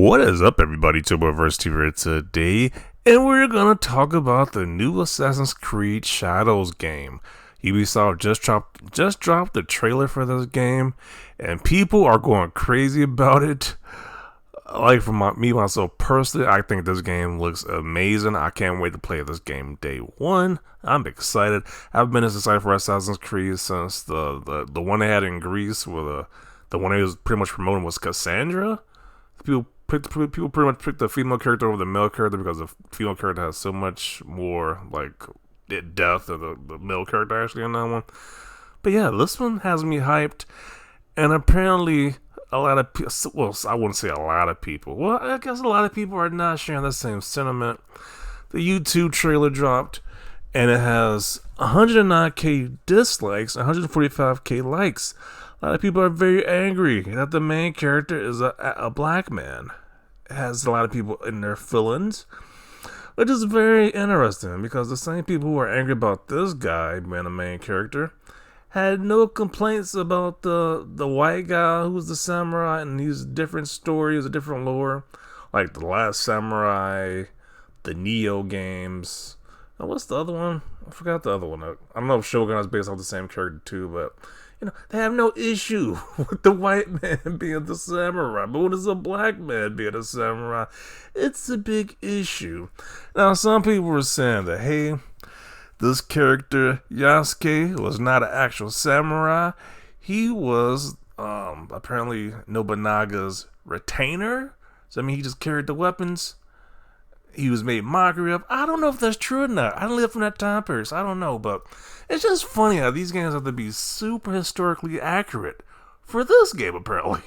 What is up, everybody? Turboverse here today, and we're gonna talk about the new Assassin's Creed Shadows game. Ubisoft just dropped the trailer for this game, and people are going crazy about it. Like me myself personally, I think this game looks amazing. I can't wait to play this game day one. I'm excited. I've been as excited for Assassin's Creed since the one they had in Greece, where the one they was pretty much promoting was Cassandra. People pretty much pick the female character over the male character because the female character has so much more like depth than the male character actually in that one. But yeah, this one has me hyped, and apparently a lot of people, well, I wouldn't say a lot of people. Well, I guess a lot of people are not sharing the same sentiment. The YouTube trailer dropped, and it has 109k dislikes, 145k likes. A lot of people are very angry that the main character is a black man. It has a lot of people in their feelings, which is very interesting because the same people who are angry about this guy being the main character had no complaints about the white guy who's the samurai and these different stories, a different lore, like The Last Samurai, the Neo games. What's the other one? I forgot the other one. I don't know if Shogun is based off the same character too, but they have no issue with the white man being the samurai, but when it's a black man being a samurai, it's a big issue. Now, some people were saying that, hey, this character, Yasuke, was not an actual samurai. He was apparently Nobunaga's retainer. So, I mean, he just carried the weapons. He was made mockery of. I don't know if that's true or not. I don't live from that time period, so I don't know. But it's just funny how these games have to be super historically accurate for this game, apparently.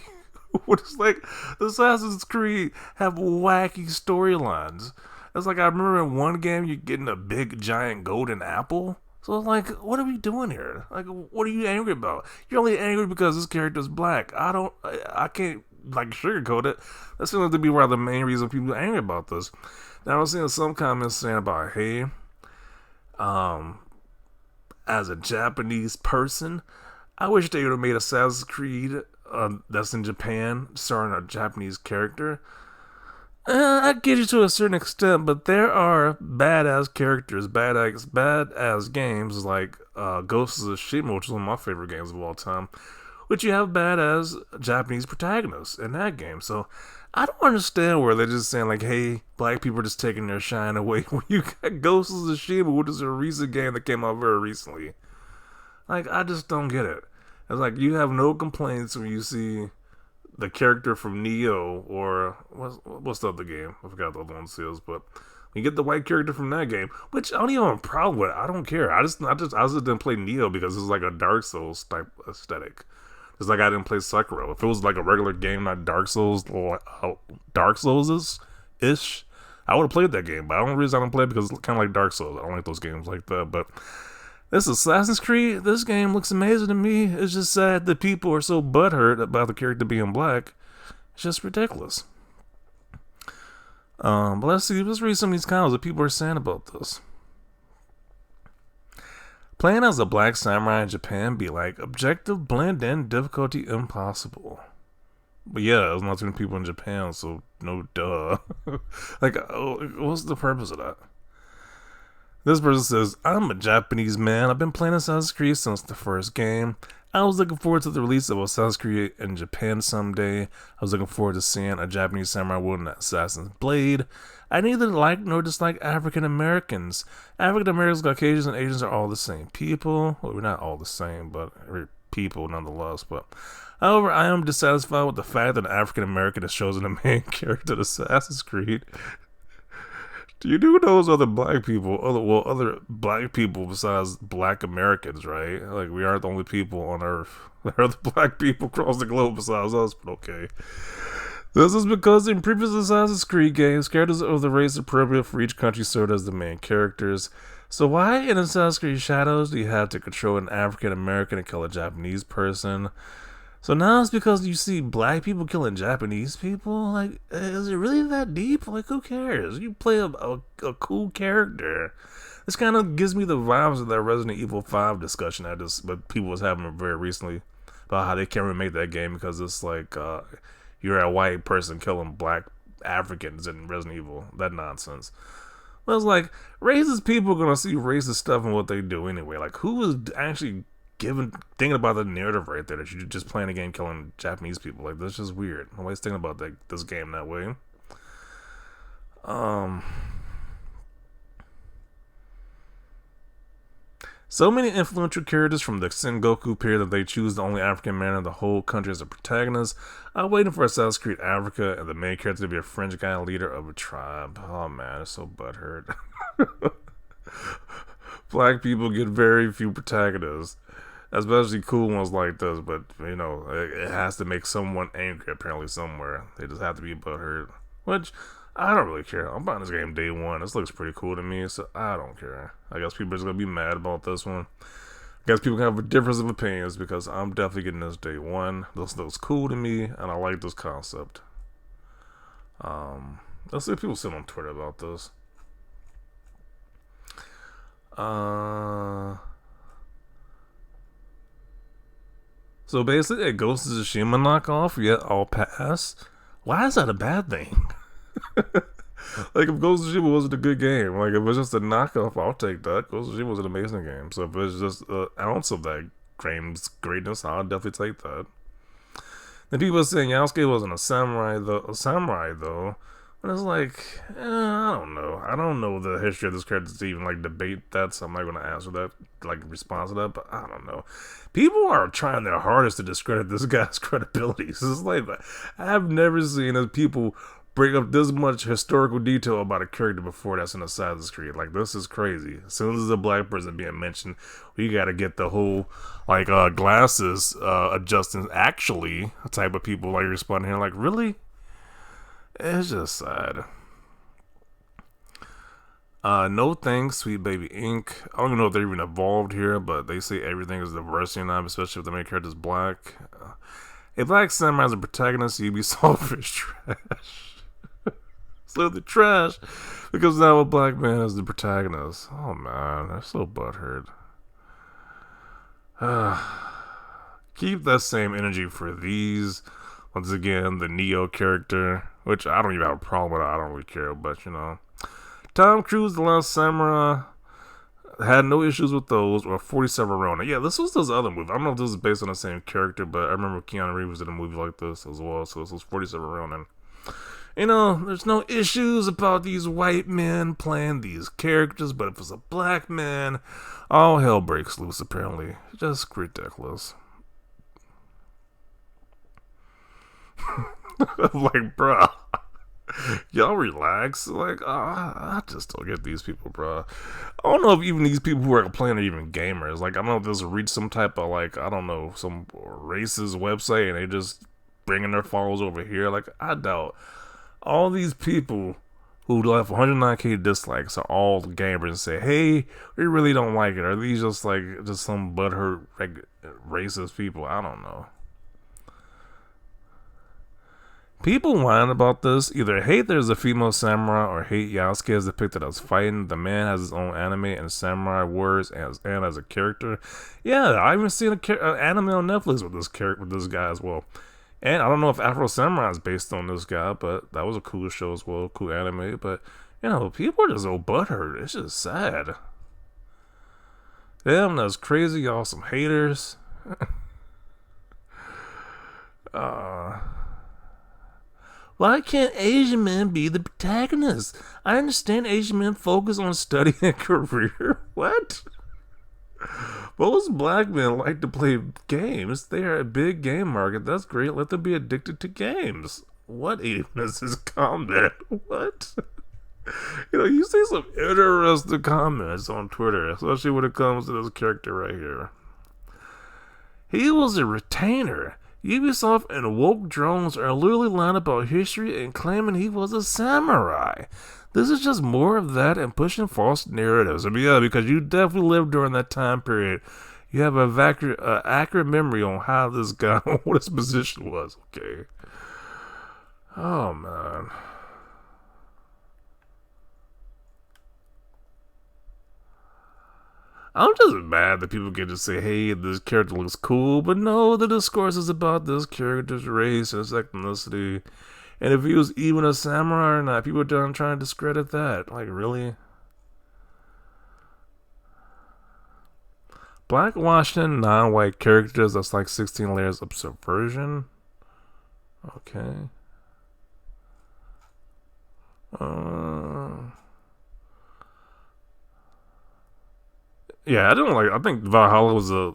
It's like the Assassin's Creed have wacky storylines. It's like I remember in one game you're getting a big giant golden apple. So it's like, what are we doing here? Like, what are you angry about? You're only angry because this character's black. I can't like sugarcoat it. That seems to be one of the main reasons people are angry about this. Now I was seeing some comments saying about, hey, as a Japanese person, I wish they would have made Assassin's Creed that's in Japan, starring a Japanese character. I get you to a certain extent, but there are badass characters, badass games like Ghost of Tsushima, which is one of my favorite games of all time, which you have badass Japanese protagonists in that game. So I don't understand where they're just saying like, hey, black people are just taking their shine away when you got Ghost of Tsushima, which is a recent game that came out very recently. Like, I just don't get it. It's like you have no complaints when you see the character from Neo or what's the other game? I forgot the other one is, but you get the white character from that game, which I don't even have a problem with. I don't care. I just didn't play Neo because it's like a Dark Souls type aesthetic. It's like I didn't play Sekiro. If it was like a regular game, not Dark Souls, Dark Souls ish, I would have played that game. But the only reason I don't play it because it's kind of like Dark Souls. I don't like those games like that. But this Assassin's Creed, this game looks amazing to me. It's just sad that people are so butthurt about the character being black. It's just ridiculous. But let's read some of these comments that people are saying about this. Playing as a black samurai in Japan be like objective blend in, difficulty impossible. But yeah, there's not too many people in Japan, so no duh. Like, what's the purpose of that? This person says, I'm a Japanese man. I've been playing Assassin's Creed since the first game. I was looking forward to the release of Assassin's Creed in Japan someday. I was looking forward to seeing a Japanese samurai wielding an assassin's blade. I neither like nor dislike African Americans. African Americans, Caucasians, and Asians are all the same people. Well, we're not all the same, but we're people nonetheless. But however, I am dissatisfied with the fact that an African American is chosen the main character of Assassin's Creed. Do you know those other black people? Other black people besides black Americans, right? Like, we aren't the only people on Earth. There are other black people across the globe besides us, but okay. This is because in previous Assassin's Creed games, characters of the race appropriate for each country served as the main characters. So why in Assassin's Creed Shadows do you have to control an African American and kill a Japanese person? So now it's because you see black people killing Japanese people? Like, is it really that deep? Like, who cares? You play a cool character. This kind of gives me the vibes of that Resident Evil 5 discussion but people was having very recently about how they can't remake that game because it's like you're a white person killing black Africans in Resident Evil. That nonsense. But it's like, racist people are gonna see racist stuff in what they do anyway. Like, who was actually thinking about the narrative right there that you're just playing a game killing Japanese people? Like, that's just weird. Nobody's thinking about this game that way. So many influential characters from the Sengoku period that they choose the only African man in the whole country as a protagonist. I'm waiting for Assassin's Creed Africa and the main character to be a French guy, leader of a tribe. Oh man, it's so butthurt. Black people get very few protagonists, especially cool ones like this. But you know, it has to make someone angry apparently somewhere. They just have to be butthurt, which I don't really care. I'm buying this game day one. This looks pretty cool to me, so I don't care. I guess people are just gonna be mad about this one. I guess people can have a difference of opinions because I'm definitely getting this day one. This looks cool to me, and I like this concept. Let's see what people say on Twitter about this. So basically, a Ghost of Tsushima knockoff, yet I'll pass. Why is that a bad thing? Like, if Ghost of Tsushima wasn't a good game, like, if it's just a knockoff, I'll take that. Ghost of Tsushima was an amazing game. So if it's just an ounce of that game's greatness, I'll definitely take that. Then people are saying Yasuke wasn't a samurai though. And it's like, I don't know. I don't know the history of this character to even, like, debate that, so I'm not going to answer that, like, response to that, but I don't know. People are trying their hardest to discredit this guy's credibility. It's like, I've never seen as people bring up this much historical detail about a character before that's in Assassin's Creed. Like, this is crazy. As soon as there's a black person being mentioned, we gotta get the whole, like, glasses adjusting actually type of people, like, responding here. Like, really? It's just sad. No thanks, Sweet Baby Inc. I don't even know if they're even involved here, but they say everything is diversity now, especially if the main character is black. A black samurai as a protagonist, Ubisoft is trash. So the trash because now a black man is the protagonist. Oh man, they're so butthurt. Keep that same energy for these. Once again, the Neo character, which I don't even have a problem with. I don't really care, but you know, Tom Cruise, The Last Samurai, had no issues with those, or 47 Ronin. Yeah, this was this other movie. I don't know if this is based on the same character, but I remember Keanu Reeves did a movie like this as well, so this was 47 Ronin. You know, there's no issues about these white men playing these characters, but if it's a black man, all hell breaks loose, apparently. Just ridiculous. Like, bruh. Y'all relax. Like, I just don't get these people, bro. I don't know if even these people who are playing are even gamers. Like, I don't know if this reached some type of, like, I don't know, some racist website and they just bringing their followers over here. Like, I doubt all these people who left 109k dislikes are all gamers and say, hey, we really don't like it. Are these just, like, just some butthurt racist people? I don't know. People whine about this, either hate there's a female samurai or hate Yasuke is depicted as fighting. The man has his own anime and samurai words and as a character. Yeah, I even seen an anime on Netflix with this guy as well. And I don't know if Afro Samurai is based on this guy, but that was a cool show as well, cool anime. But you know, people are just so butthurt. It's just sad. Damn, that's crazy. Y'all some haters. Why can't Asian men be the protagonist? I understand Asian men focus on study and career. What? Most black men like to play games. They are a big game market. That's great. Let them be addicted to games. What even is this comment? What? You know, you see some interesting comments on Twitter, especially when it comes to this character right here. He was a retainer. Ubisoft and woke drones are literally lying about history and claiming he was a samurai. This is just more of that and pushing false narratives. I mean, yeah, because you definitely lived during that time period. You have an accurate memory on how this guy, what his position was. Okay. Oh, man. I'm just mad that people get to say, hey, this character looks cool, but no, the discourse is about this character's race and ethnicity. And if he was even a samurai or not, people are trying to discredit that. Like, really? Blackwashing non-white characters, that's like 16 layers of subversion. Okay. Yeah, I didn't like. I think Valhalla was the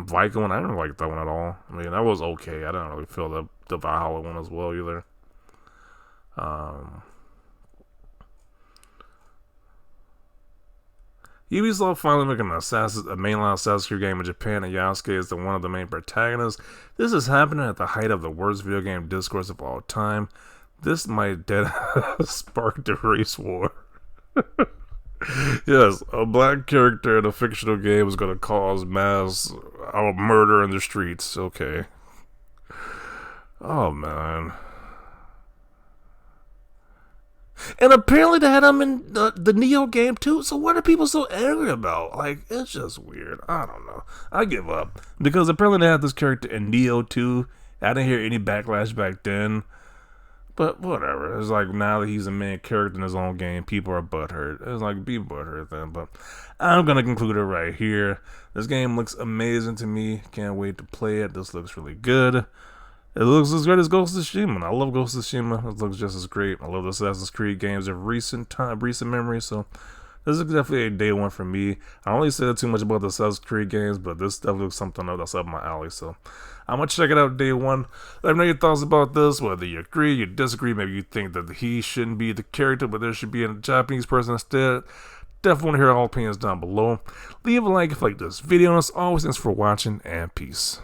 Viking one. I didn't like that one at all. I mean, that was okay. I didn't really feel the Valhalla one as well either. Um, Ubisoft finally making a mainline Assassin's Creed game in Japan, and Yasuke is one of the main protagonists. This is happening at the height of the worst video game discourse of all time. This might dead spark the race war. Yes, a black character in a fictional game is going to cause mass murder in the streets. Okay. Oh, man. And apparently they had him in the Neo game too. So what are people so angry about? Like, it's just weird. I don't know. I give up. Because apparently they had this character in Neo too. I didn't hear any backlash back then. But whatever. It's like now that he's a main character in his own game, people are butthurt. It's like, be butthurt then. But I'm going to conclude it right here. This game looks amazing to me. Can't wait to play it. This looks really good. It looks as great as Ghost of Tsushima. I love Ghost of Tsushima. It looks just as great. I love the Assassin's Creed games of recent memory. So this is definitely a day one for me. I don't really say too much about the Assassin's Creed games, but this stuff looks something that's up my alley. So I'm gonna check it out day one. Let me know your thoughts about this. Whether you agree, you disagree, maybe you think that he shouldn't be the character, but there should be a Japanese person instead. Definitely want to hear all opinions down below. Leave a like if you like this video. And as always, thanks for watching, and peace.